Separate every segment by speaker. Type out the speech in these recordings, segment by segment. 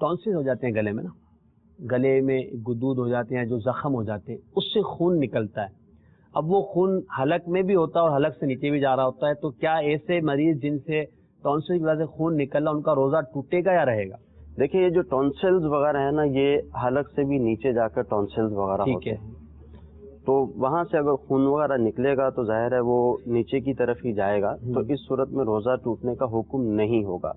Speaker 1: ٹونسل ہو جاتے ہیں گلے میں نا، گلے میں گدود ہو جاتے ہیں، جو زخم ہو جاتے ہیں، اس سے خون نکلتا ہے. اب وہ خون حلق میں بھی ہوتا ہے اور حلق سے نیچے بھی جا رہا ہوتا ہے، تو کیا ایسے مریض جن سے ٹونسل کی وجہ سے خون نکلنا، ان کا روزہ ٹوٹے گا یا رہے گا؟
Speaker 2: دیکھیں، یہ جو ٹونسلز وغیرہ ہے نا، یہ حلق سے بھی نیچے جا کر ٹونسلز وغیرہ ہوتے ہیں، تو وہاں سے اگر خون وغیرہ نکلے گا تو ظاہر ہے وہ نیچے کی طرف ہی جائے گا، تو اس صورت میں روزہ ٹوٹنے کا حکم نہیں ہوگا.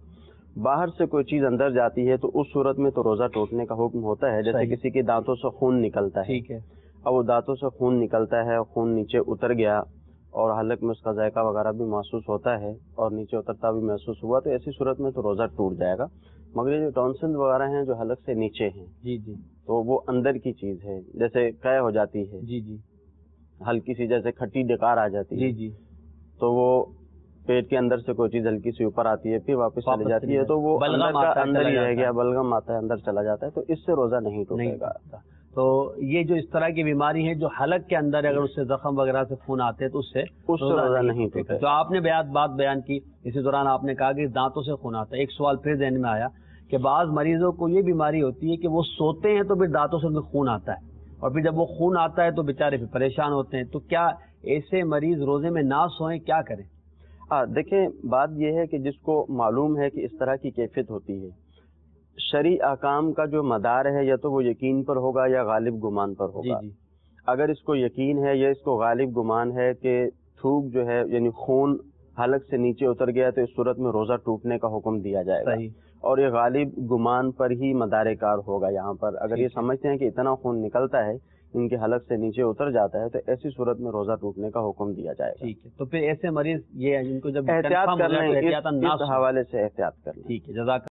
Speaker 2: باہر سے کوئی چیز اندر جاتی ہے تو اس صورت میں تو روزہ ٹوٹنے کا حکم ہوتا ہے. جیسے کسی کے دانتوں سے خون نکلتا ہے،
Speaker 1: ٹھیک ہے،
Speaker 2: اب وہ دانتوں سے خون نکلتا ہے، خون نیچے اتر گیا اور حلق میں اس کا ذائقہ وغیرہ بھی محسوس ہوتا ہے اور نیچے اترتا بھی محسوس ہوا، تو ایسی صورت میں تو روزہ ٹوٹ جائے گا. مگر یہ جو ٹونسل وغیرہ ہیں جو حلق سے نیچے ہیں،
Speaker 1: جی جی،
Speaker 2: تو وہ اندر کی چیز ہے. جیسے قے ہو جاتی ہے،
Speaker 1: جی جی
Speaker 2: ہلکی سی جیسے کھٹی ڈکار آ جاتی ہے،
Speaker 1: جی جی،
Speaker 2: تو وہ پیٹ کے اندر سے کوئی چیز ہلکی سی اوپر آتی ہے پھر واپس چلی جاتی ہے، تو وہ اندر کا اندر ہی رہ گیا، بلغم آتا ہے، اندر چلا جاتا ہے، تو اس سے روزہ نہیں ٹوٹے گا.
Speaker 1: تو یہ جو اس طرح کی بیماری ہے جو حلق کے اندر اگر اس سے زخم وغیرہ سے خون آتے ہیں تو اس سے
Speaker 2: روزہ نہیں ٹوٹے گا.
Speaker 1: تو آپ نے بات بیان کی، اسی دوران آپ نے کہا کہ دانتوں سے خون آتا ہے. ایک سوال پھر ذہن میں آیا کہ بعض مریضوں کو یہ بیماری ہوتی ہے کہ وہ سوتے ہیں تو پھر دانتوں سے خون آتا ہے، اور پھر جب وہ خون آتا ہے تو بیچارے پھر پریشان ہوتے ہیں. تو کیا ایسے مریض روزے میں نہ سوئیں، کیا کریں؟
Speaker 2: دیکھیں، بات یہ ہے کہ جس کو معلوم ہے کہ اس طرح کی کیفیت ہوتی ہے، شرعی احکام کا جو مدار ہے یا تو وہ یقین پر ہوگا یا غالب گمان پر ہوگا.
Speaker 1: جی جی،
Speaker 2: اگر اس کو یقین ہے یا اس کو غالب گمان ہے کہ تھوک جو ہے یعنی خون حلق سے نیچے اتر گیا، تو اس صورت میں روزہ ٹوٹنے کا حکم دیا جائے گا. اور یہ غالب گمان پر ہی مدار کار ہوگا. یہاں پر اگر یہ سمجھتے ہیں کہ اتنا خون نکلتا ہے، ان کے حلق سے نیچے اتر جاتا ہے، تو ایسی صورت میں روزہ ٹوٹنے کا حکم دیا جائے گا.
Speaker 1: ٹھیک ہے، تو پھر ایسے مریض یہ ان کو جب
Speaker 2: احتیاط کرنا، اس حوالے سے احتیاط کرنا.
Speaker 1: ٹھیک ہے، جزاک